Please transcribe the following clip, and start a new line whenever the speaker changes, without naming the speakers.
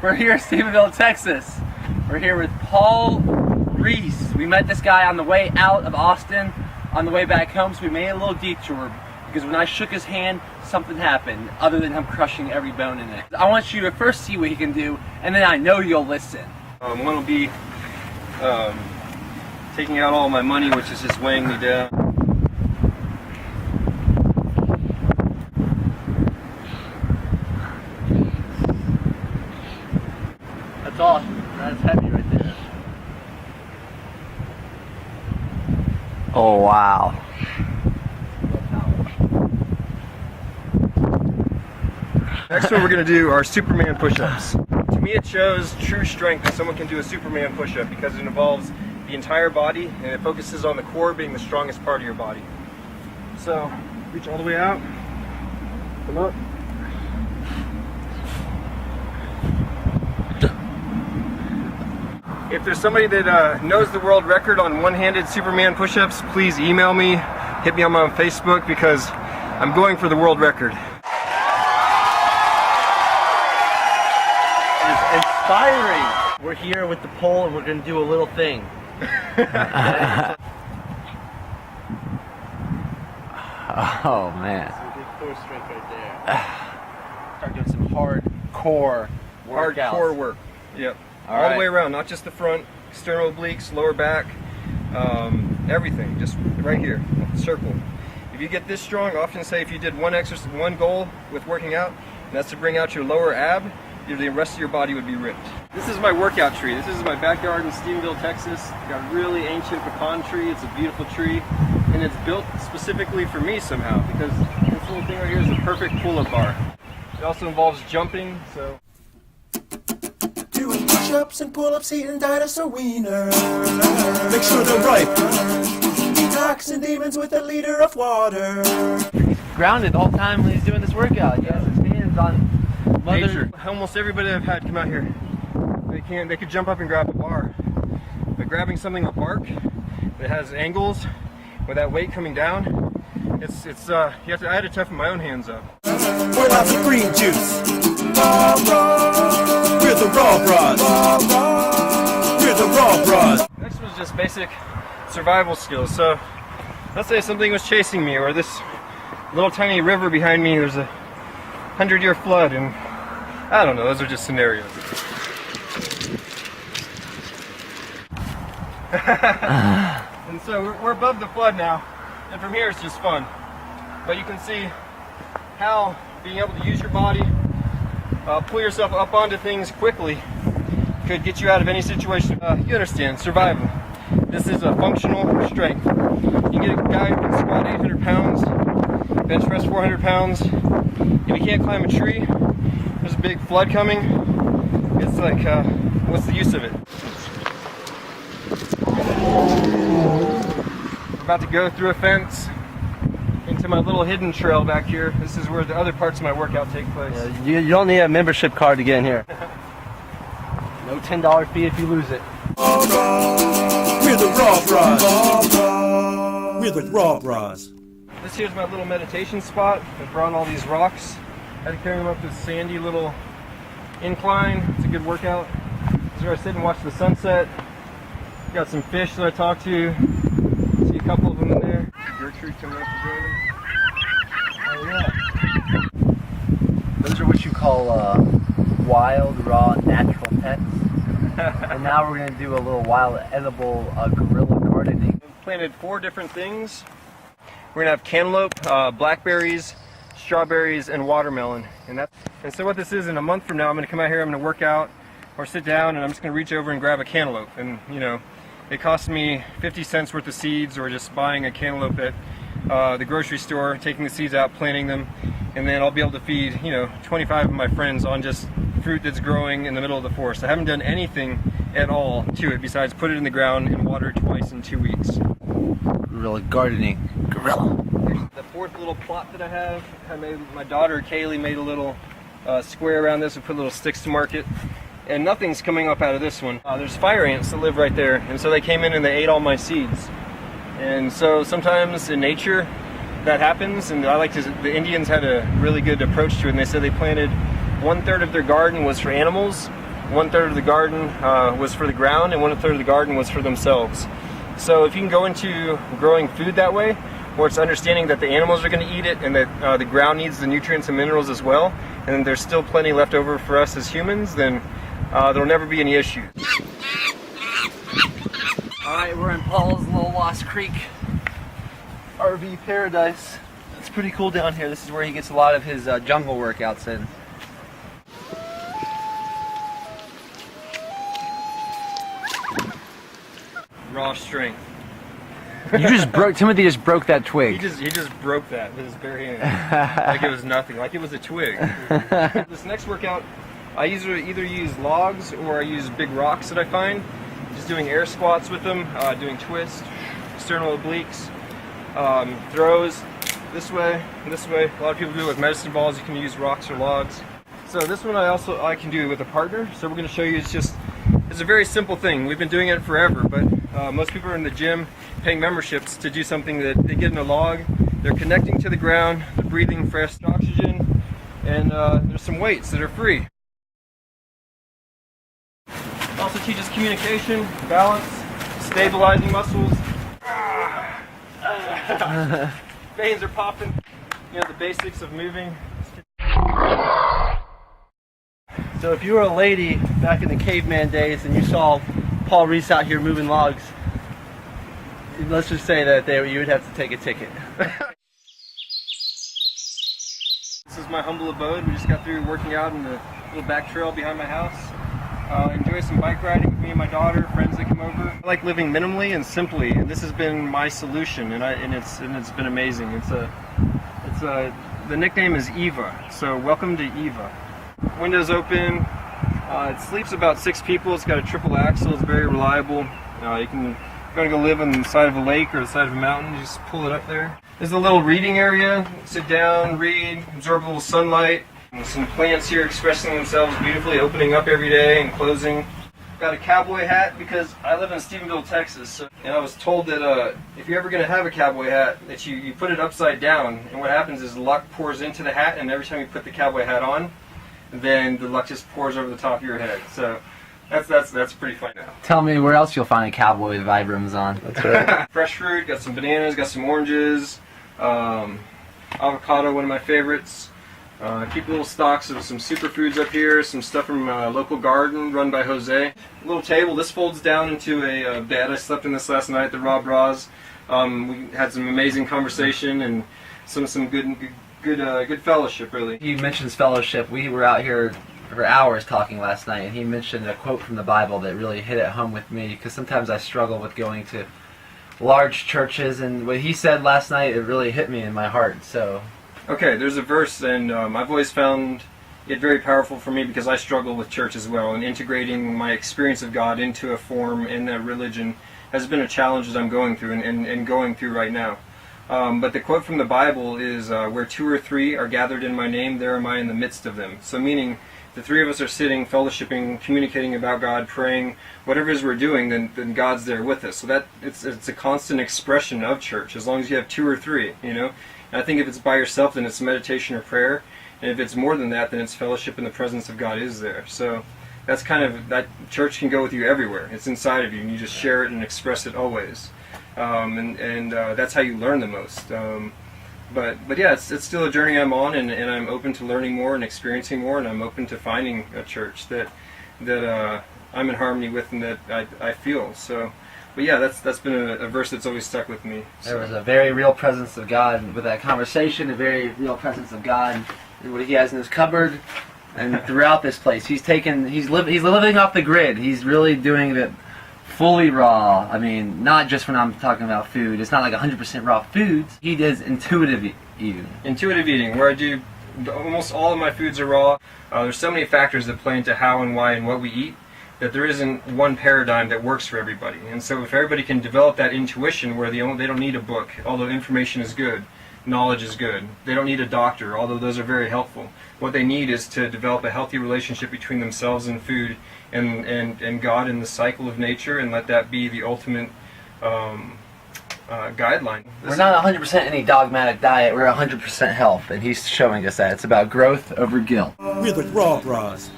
We're here in Stephenville, Texas. We're here with Paul Reese. We met this guy on the way out of Austin, on the way back home, so we made a little detour because when I shook his hand, something happened other than him crushing every bone in it. I want you to first see what he can do, and then I know you'll listen.
One will be taking out all my money, which is just weighing me down.
That's awesome. That's heavy right there. Oh, wow.
Next one we're going to do are Superman push-ups. To me it shows true strength that someone can do a Superman push-up because it involves the entire body and it focuses on the core being the strongest part of your body. So, reach all the way out, come up. If there's somebody that knows the world record on one-handed Superman push-ups, please email me, hit me on my Facebook because I'm going for the world record.
It's inspiring. We're here with the pole and we're going to do a little thing. Oh man. Some big core strength right there. Start doing some hardcore workouts.
Hardcore work. Yep.
All
the way around, not just the front, external obliques, lower back, everything, just right here, circle. If you get this strong, I often say if you did one goal with working out, and that's to bring out your lower ab, the rest of your body would be ripped. This is my workout tree. This is my backyard in Stephenville, Texas. Got a really ancient pecan tree. It's a beautiful tree, and it's built specifically for me somehow because this little thing right here is a perfect pull-up bar. It also involves jumping, so.
Doing push-ups and pull-ups, eating dinosaur wiener. Make sure they're ripe. Detoxing demons with a liter of water.
He's grounded all the time when he's doing this workout. He has his hands on
Nature. Almost everybody I've had come out here, they could jump up and grab a bar. But grabbing something with bark that has angles with that weight coming down, I had to toughen my own hands up.
Pour lots of green juice. We're the raw bras. We're the raw bras.
Next was just basic survival skills. So let's say something was chasing me, or this little tiny river behind me, there's a 100-year flood, and I don't know, those are just scenarios. And so we're above the flood now, and from here it's just fun. But you can see how being able to use your body, pull yourself up onto things quickly, could get you out of any situation. You understand, survival. This is a functional strength. You get a guy who can squat 800 pounds, bench press 400 pounds. If you can't climb a tree, there's a big flood coming. It's like, what's the use of it? We're about to go through a fence into my little hidden trail back here. This is where the other parts of my workout take place.
Yeah, you don't need a membership card to get in here. No $10 fee if you lose it.
We're the raw bras. We're the raw bras.
This here's my little meditation spot. I brought all these rocks. I had to carry them up this sandy little incline. It's a good workout. This is where I sit and watch the sunset. Got some fish that I talked to. See a couple of them in there. Gertrude coming up to join me.
Oh yeah. Those are what you call wild, raw, natural pets. And now we're going to do a little wild, edible guerrilla gardening.
I've planted 4 different things. We're going to have cantaloupe, blackberries, strawberries, and watermelon. And so what this is, in a month from now, I'm going to come out here, I'm going to work out or sit down, and I'm just going to reach over and grab a cantaloupe. And, you know, it costs me 50 cents worth of seeds, or just buying a cantaloupe at the grocery store, taking the seeds out, planting them, and then I'll be able to feed, you know, 25 of my friends on just fruit that's growing in the middle of the forest. I haven't done anything at all to it besides put it in the ground and water it twice in 2 weeks.
Guerrilla gardening. Guerrilla.
The 4th little plot that I have, my daughter Kaylee made a little square around this. We put little sticks to mark it, and nothing's coming up out of this one. There's fire ants that live right there, and so they came in and they ate all my seeds. And so sometimes in nature that happens, and the Indians had a really good approach to it, and they said they planted 1/3 of their garden was for animals, 1/3 of the garden was for the ground, and 1/3 of the garden was for themselves. So if you can go into growing food that way, where it's understanding that the animals are going to eat it and that the ground needs the nutrients and minerals as well, and there's still plenty left over for us as humans, then there'll never be any issues.
Alright, we're in Paul's little Lost Creek RV paradise. It's pretty cool down here. This is where he gets a lot of his jungle workouts in.
Raw strength.
You just broke, Timothy just broke that twig.
He just broke that with his bare hand. Like it was nothing, like it was a twig. This next workout, I either use logs or I use big rocks that I find. Just doing air squats with them, doing twists, external obliques, throws this way and this way. A lot of people do it with medicine balls. You can use rocks or logs. So this one I can do with a partner. So we're going to show you. It's a very simple thing. We've been doing it forever, but most people are in the gym paying memberships to do something that they get in a log. They're connecting to the ground, they're breathing fresh oxygen, and there's some weights that are free. Also teaches communication, balance, stabilizing muscles. Veins are popping. You know, the basics of moving.
So if you were a lady back in the caveman days and you saw Paul Reese out here moving logs, let's just say that you would have to take a ticket.
This is my humble abode. We just got through working out in the little back trail behind my house. Enjoy some bike riding with me and my daughter, friends that come over. I like living minimally and simply, and this has been my solution, and it's been amazing. The nickname is Eva, so welcome to Eva. Windows open. It sleeps about 6 people. It's got a triple axle. It's very reliable. You can. If you're going to go live on the side of a lake or the side of a mountain, you just pull it up there. There's a little reading area. Sit down, read, absorb a little sunlight. And some plants here expressing themselves beautifully, opening up every day and closing. Got a cowboy hat because I live in Stephenville, Texas. And I was told that if you're ever going to have a cowboy hat, that you put it upside down. And what happens is luck pours into the hat, and every time you put the cowboy hat on, then the luck just pours over the top of your head. So that's pretty fun now.
Tell me where else you'll find a cowboy with Vibrams on.
That's right. Fresh fruit, got some bananas, got some oranges, avocado, one of my favorites. Keep little stocks of some superfoods up here, some stuff from a local garden run by Jose. A little table, this folds down into a bed. I slept in this last night at the Rob Raws. We had some amazing conversation and some good fellowship, really.
You mentioned fellowship. We were out here for hours talking last night, and he mentioned a quote from the Bible that really hit it home with me, because sometimes I struggle with going to large churches, and what he said last night, it really hit me in my heart. So
okay, there's a verse, and I've always found it very powerful for me because I struggle with church as well, and integrating my experience of God into a form in a religion has been a challenge that I'm going through and going through right now. But the quote from the Bible is, where 2 or 3 are gathered in my name, there am I in the midst of them. So meaning, the 3 of us are sitting, fellowshipping, communicating about God, praying, whatever it is we're doing, then God's there with us. So that it's a constant expression of church, as long as you have 2 or 3, you know. And I think if it's by yourself, then it's meditation or prayer. And if it's more than that, then it's fellowship, and the presence of God is there. So that's kind of, that church can go with you everywhere. It's inside of you, and you just share it and express it always. That's how you learn the most. But yeah, it's still a journey I'm on, and I'm open to learning more and experiencing more, and I'm open to finding a church that I'm in harmony with and that I feel. So, but yeah, that's been a verse that's always stuck with me. So.
There was a very real presence of God with that conversation, a very real presence of God and what he has in his cupboard and throughout this place. He's living off the grid. He's really doing it fully raw. I mean, not just when I'm talking about food. It's not like 100% raw foods. He does intuitive eating.
Intuitive eating, where I do almost all of my foods are raw. There's so many factors that play into how and why and what we eat that there isn't one paradigm that works for everybody. And so if everybody can develop that intuition where they don't need a book, although information is good, knowledge is good. They don't need a doctor, although those are very helpful. What they need is to develop a healthy relationship between themselves and food and God and the cycle of nature, and let that be the ultimate guideline.
We're not 100% any dogmatic diet. We're 100% health, and he's showing us that. It's about growth over guilt.
We're the Raw Bras.